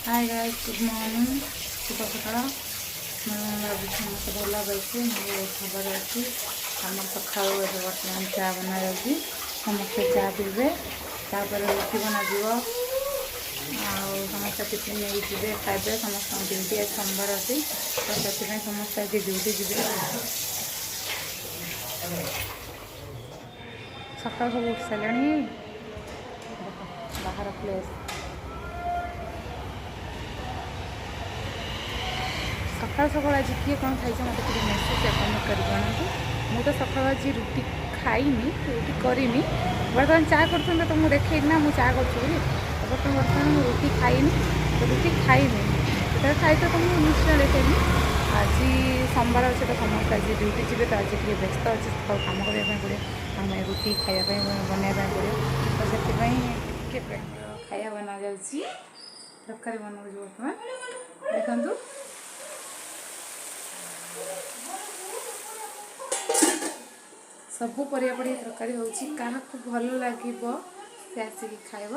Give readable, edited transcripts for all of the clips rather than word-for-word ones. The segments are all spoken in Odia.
हाय गाइस, गुड मॉर्निंग। शुभ सकाळ। मुझे समस्त भल अच्छे मुझे खबर अच्छी आम सका बर्तमान चा बना जाऊँगी समस्ते चा पीबे तापर रुटी बनाଯିव समस्त टिफिन नहीं जी खाइबे समस्त ड्यूटी आज सोमवार अच्छी तो से समस्त आज ड्यूटी जी सका सब उठ सारे बाहर प्लेस सका सका आज किए कौन खाई मत मेसेज कमेंट कर जनातु। मु तो सका आज रुटी खाईनी रुटी करमी बर्तमान चा कर तो मुझे देखे ना मुझे चा करी बर्तमान मुझे रुटी खाईनी तो रुटी खाईनी जो खाई तो मुझे निश्चय देखेनी। आज सोमवार अच्छे तो समस्त आज ड्यूटी जी तो आज व्यस्त अच्छे कम करने पड़े आम रुटी खायापी बनवाई पड़ो तो से खाया बना जा तरकारी बनाऊँ बर्तमान देखु सबू परिया पड़ी तरकारी हो भल लगे से आसिक खाइब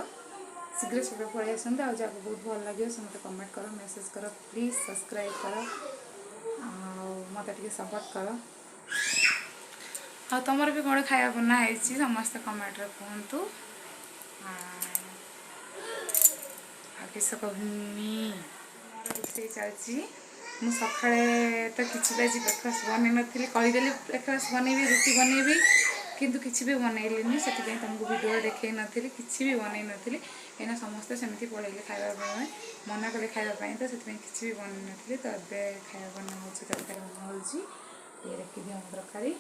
शीघ्र शीघ्र पलि आसते आज बहुत भल लगे से मत कमेंट कर मेसेज कर प्लीज सब्सक्राइब कर मत सपोर्ट कर तुमर भी कौन खाया बनाई समस्त कमेंट कहतु किस कहनी रोसे चलती मु सका तो किसी भी आज ब्रेकफास्ट बनई नी कहीदेली ब्रेकफास्ट बनैबी रुटी बनैबी किंतु किसी भी बनैली से तुमको वीडियो देखे नी किसी भी बनई नी कहीं समस्ते सेमती पलैले खावाई मना कले खावाई तो से किसी भी बनई नी तो ए खाया बना हो तरकारी बना हो रखी दियो तरकारी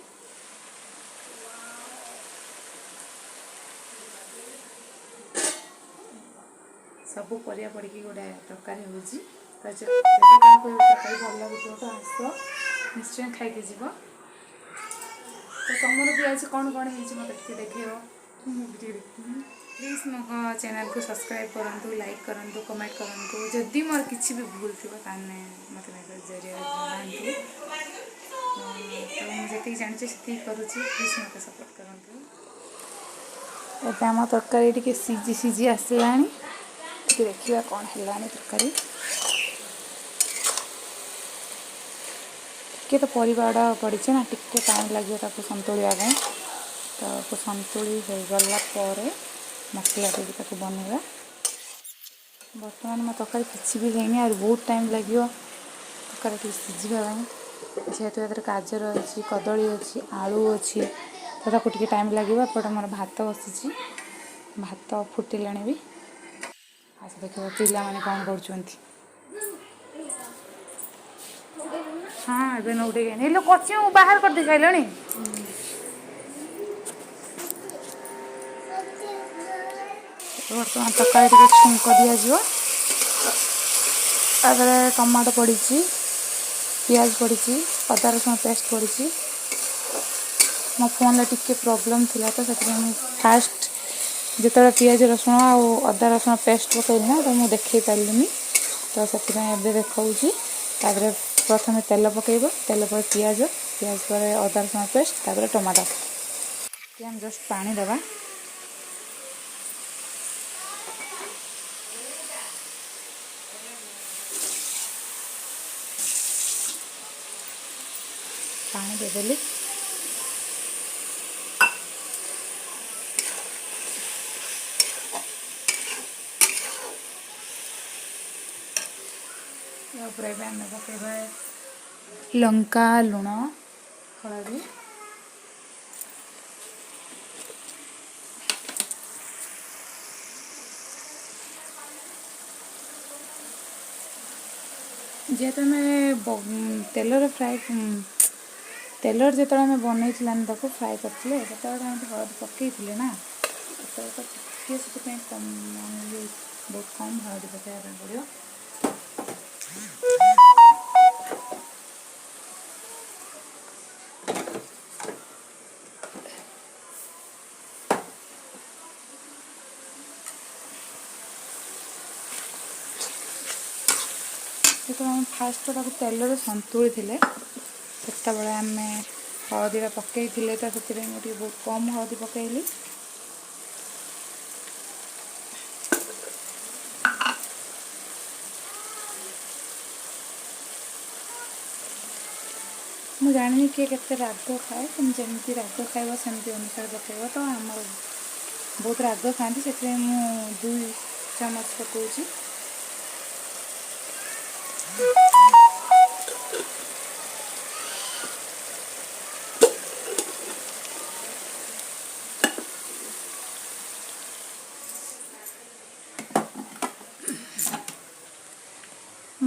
सबू परिया पड़ी गोटे तरकारी हो तरकारी भल लगे तो आस निश्चय खाई जीव तो तुम भी आज कौन कौन है मतलब देखे प्लीज मो चैनल को सब्सक्राइब करूँ लाइक करूँ कमेंट करूँ जदि मोर किसी भी भूल थी मत जरिए जनातु तो मुझे जानते से करुँची प्लीज मत सपोर्ट करूँ। एम तरकारी टी सीझी सीझी आसला देखिए कौन है तरकारी टे तो परिवाड़ा पड़ी ना टिके टाइम लगे संतुलिया तो संतुली हो गला मसला देवी बनवा बर्तमान मो तरकारी किसी भी है और बहुत टाइम लगे तरकारी सीझापी जेहेतु ये गाजर अच्छी कदली अच्छी आलू अच्छी तो टी टाइम लगे एपटे मोर भात बसी भात फुटिला भी अच्छा देखो पिला माने कौन कर हाँ ए नौटे लो कची बाहर कर दे सारे बर्तमान तरकारी टे छुंक दिज्व टमाटो पड़ी पियाज पड़ी अदा रसुण पेस्ट पड़ी मो फोन टिके प्रॉब्लम थिला तो फास्ट जिते पियाज रसुण आ अदा रसुण पेस्ट पकईली ना तो मुझे देखे पार्लुनि तो से देखा प्रथम तेल पकेब तेल पर पियाज पियाज पर अदा रसुण पेस्ट तापर टमाटो हम जस्ट पानी दबा पानी देदेली आम पकेबा लंका लुण हलदी जेहेतु आम तेलर फ्राए तेलर जो बनई फ्राए करते हलदी पकई ना तो कम बहुत कम हलदी पकड़ा पड़ो जो आम फास्ट तेल संतुली थे से आम हलदी पकई तो से बहुत कम हलदी पकईली ମୁଁ ଜାଣିନି କିଏ କେତେ ରାଗ ଖାଏ, କିନ୍ତୁ ଯେମିତି ରାଗ ଖାଇବ ସେମିତି ଅନୁସାରେ ପକାଇବ। ତ ଆମର ବହୁତ ରାଗ ଖାଆନ୍ତି, ସେଥିପାଇଁ ମୁଁ 2 ଚାମଚ ପକାଉଛି।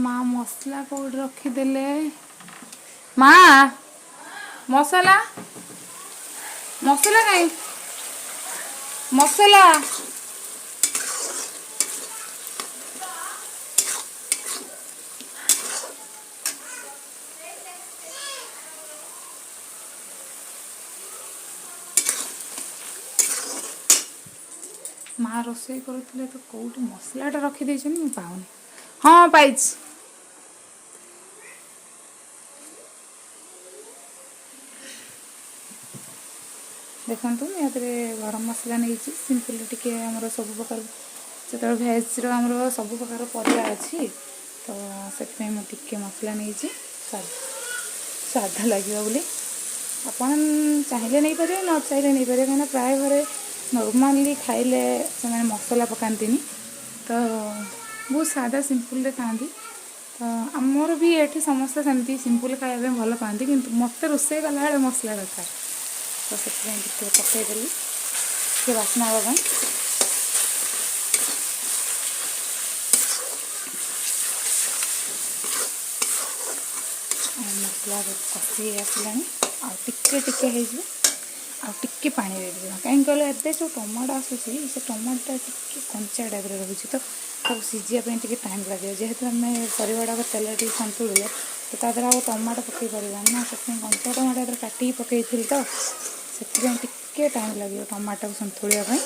ମା ମସଲା କୋଉଠି ରଖିଦେଲେ? ମା ମସଲା ମସଲା କାଇଁ ମସଲା ମା ରୋଷେଇ କରୁଥିଲେ ତ କୋଉଠି ମସଲାଟା ରଖିଦେଇଛନ୍ତି ମୁଁ ପାଉନି। ହଁ ପାଇଛି। ଦେଖନ୍ତୁ ମୁଁ ଏଥିରେ ଗରମ ମସଲା ନେଇଛି। ସିମ୍ପଲ୍ ଟିକେ ଆମର ସବୁ ପ୍ରକାର ଯେତେବେଳେ ଭେଜ୍ର ଆମର ସବୁ ପ୍ରକାର ପରିବା ଅଛି, ତ ସେଥିପାଇଁ ମୁଁ ଟିକେ ମସଲା ନେଇଛି ସ୍ୱାଦ ଲାଗିବ ବୋଲି। ଆପଣ ଚାହିଁଲେ ନେଇପାରିବେ, ନ ଚାହିଁଲେ ନେଇପାରିବେ, କାହିଁକିନା ପ୍ରାୟ ଘରେ ନର୍ମାଲି ଖାଇଲେ ସେମାନେ ମସଲା ପକାନ୍ତିନି, ତ ବହୁତ ସାଧା ସିମ୍ପୁଲ୍ରେ ଖାଆନ୍ତି। ତ ଆମର ବି ଏଠି ସମସ୍ତେ ସେମିତି ସିମ୍ପୁଲ୍ ଖାଇବା ପାଇଁ ଭଲ ପାଆନ୍ତି, କିନ୍ତୁ ମୋତେ ରୋଷେଇ କଲାବେଳେ ମସଲା ଦରକାର। ତ ସେଥିପାଇଁ ଟିକେ ପକାଇଦେଲି ଟିକେ ବାସ୍ନା ହେବା ପାଇଁ। ମସଲା କଷି ଆସିଲାଣି, ଆଉ ଟିକେ ହେଇଯିବ, ଆଉ ଟିକେ ପାଣି ଦେଇଦେବା। କାହିଁକି କହିଲେ ଏବେ ଯେଉଁ ଟମାଟୋ ଆସୁଛି, ସେ ଟମାଟୋଟା ଟିକେ କଞ୍ଚା ଟାଇପ୍ର ରହୁଛି, ତ ତାକୁ ସିଝିବା ପାଇଁ ଟିକେ ଟାଇମ୍ ଲାଗିବ। ଯେହେତୁ ଆମେ ପରିବାଟାକୁ ତେଲ ଟିକେ ସନ୍ତୁଳିଲେ, ତ ତା ଦେହରେ ଆଉ ଟମାଟୋ ପକାଇ ପାରିବାନି ନା, ସେଥିପାଇଁ କଞ୍ଚା ଟମାଟୋ ଏଥିରେ କାଟିକି ପକାଇଥିଲି, ତ ସେଥିପାଇଁ ଟିକେ ଟାଇମ୍ ଲାଗିବ ଟମାଟୋକୁ ସନ୍ତୁଳିବା ପାଇଁ।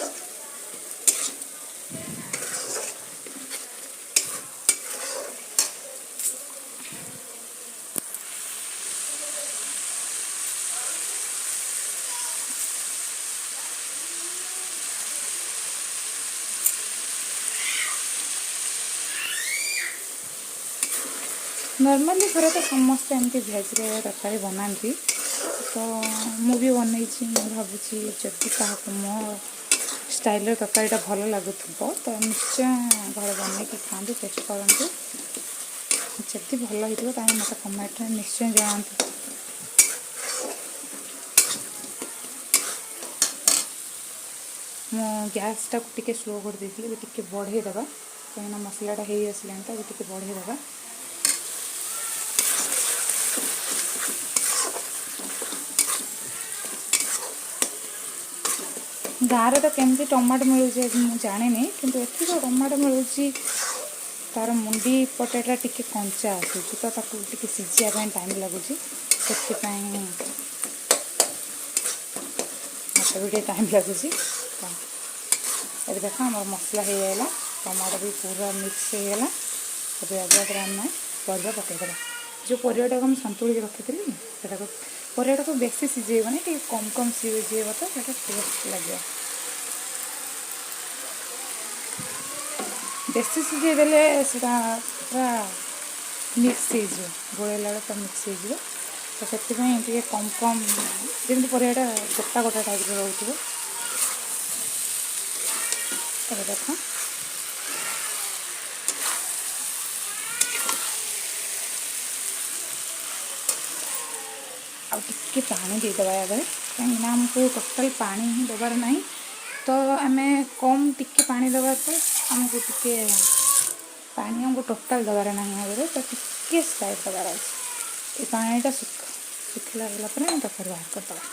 ନର୍ମାଲି ଘରେ ତ ସମସ୍ତେ ଏମିତି ଭେଜ୍ରେ ତରକାରୀ ବନାନ୍ତି, ତ ମୁଁ ବି ବନେଇଛି। ମୁଁ ଭାବୁଛି ଯଦି କାହାକୁ ମୋ ଷ୍ଟାଇଲ୍ର ତରକାରୀଟା ଭଲ ଲାଗୁଥିବ, ତ ନିଶ୍ଚୟ ଘରେ ବନେଇକି ଖାଆନ୍ତୁ, ଟେଷ୍ଟ କରନ୍ତୁ। ଯଦି ଭଲ ହେଇଥିବ ତାହେଲେ ମୋତେ କମେଣ୍ଟରେ ନିଶ୍ଚୟ ଜଣାନ୍ତୁ। ମୁଁ ଗ୍ୟାସ୍ଟାକୁ ଟିକେ ସ୍ଲୋ କରିଦେଇଥିଲି, ଏବେ ଟିକେ ବଢ଼େଇଦେବା, କାହିଁକିନା ମସଲାଟା ହେଇ ଆସିଲାଣି, ତ ଏବେ ଟିକେ ବଢ଼େଇଦେବା। ଗାଁରେ ତ କେମିତି ଟମାଟୋ ମିଳୁଛି ମୁଁ ଜାଣିନି, କିନ୍ତୁ ଏଠି ତ ଟମାଟୋ ମିଳୁଛି, ତା'ର ମୁଣ୍ଡି ପଟେଟା ଟିକେ କଞ୍ଚା ଆସୁଛି, ତ ତାକୁ ଟିକେ ସିଝିବା ପାଇଁ ଟାଇମ୍ ଲାଗୁଛି। ସେଥିପାଇଁ ମୋତେ ବି ଟିକେ ଟାଇମ୍ ଲାଗୁଛି। ଏବେ ଦେଖ ଆମର ମସଲା ହେଇଗଲା, ଟମାଟୋ ବି ପୁରା ମିକ୍ସ ହେଇଗଲା। ଏବେ ଏହାପରେ ଆମେ ପରିବା ପକାଇଦେବା। ଯେଉଁ ପରିବାଟାକୁ ଆମେ ସନ୍ତୁଳିକି ରଖିଥିଲି, ସେଟାକୁ ପରିବାଟାକୁ ବେଶୀ ସିଝେଇବନି, ଟିକେ କମ୍ ସିଝେଇବ, ତ ସେଇଟା ଟେଷ୍ଟ ଲାଗିବ। ବେଶୀ ସିଝେଇ ଦେଲେ ସେଇଟା ପୁରା ମିକ୍ସ ହେଇଯିବ, ଗୋଳେଇଲା ବେଳେ ପୁରା ମିକ୍ସ ହେଇଯିବ। ତ ସେଥିପାଇଁ ଟିକେ କମ୍ ଯେମିତି ପରିବାଟା ଗୋଟା ଟାଇପ୍ର ରହୁଥିବ। ଏବେ ଦେଖ ଆଉ ଟିକେ ପାଣି ଦେଇଦେବା ଏବେ, କାହିଁକିନା ଆମକୁ ଟୋଟାଲ୍ ପାଣି ହିଁ ଦେବାର ନାହିଁ। ତ ଆମେ ଟିକେ ପାଣି ଦେବା, ତ ଆମକୁ ଟିକେ ପାଣି ଆମକୁ ଟୋଟାଲ୍ ଦେବାର ନାହିଁ। ଆଗରେ ତ ଟିକେ ସ୍ଲାଇଡ୍ ଦେବାର ଅଛି। ଏ ପାଣିଟା ଶୁଖିଲା ହେଲା ପରେ ଆମେ ତରକାରୀ ବାହାର କରିଦେବା।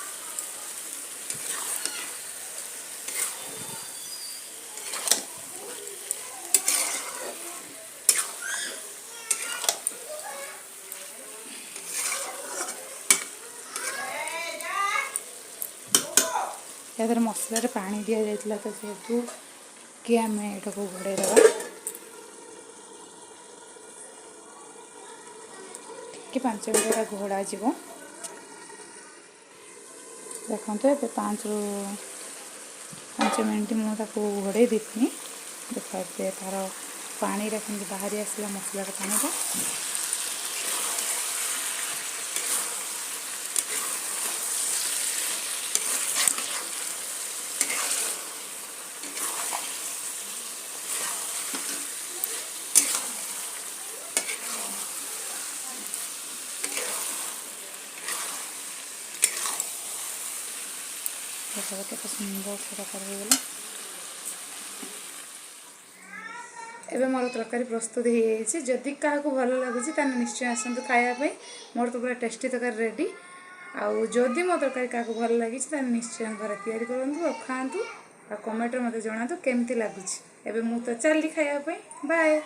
ଏଥିରେ ମସଲାରେ ପାଣି ଦିଆଯାଇଥିଲା, ତ ଯେହେତୁ କି ଆମେ ଏଇଟାକୁ ଘୋଡ଼େଇ ଦେବା। ଟିକେ 5 ମିନିଟ୍ ଘୋଡ଼ା ଯିବ। ଦେଖନ୍ତୁ ଏବେ 5 ମିନିଟ୍ ମୁଁ ତାକୁ ଘୋଡ଼େଇ ଦେଇଥିଲି। ଦେଖ ଏବେ ତା'ର ପାଣିଟା କେମିତି ବାହାରି ଆସିଲା, ମସଲାର ପାଣିଟା। देखो केते सुंदर से तरकारी होगला। एबे मोर तरकारी प्रस्तुत हो जाइए। जदि क्या भल लगुच निश्चय आसतु खायापी। मोर तो पूरा टेस्टी तरकारी रेडी। आउ जदि मो तरकारी क्या भल लगी निश्चय घर तैयारी करूँ और खातु। आ कमेंट मत जनातु केमती लगुच। एबे मु तो चली खायापी। बाय।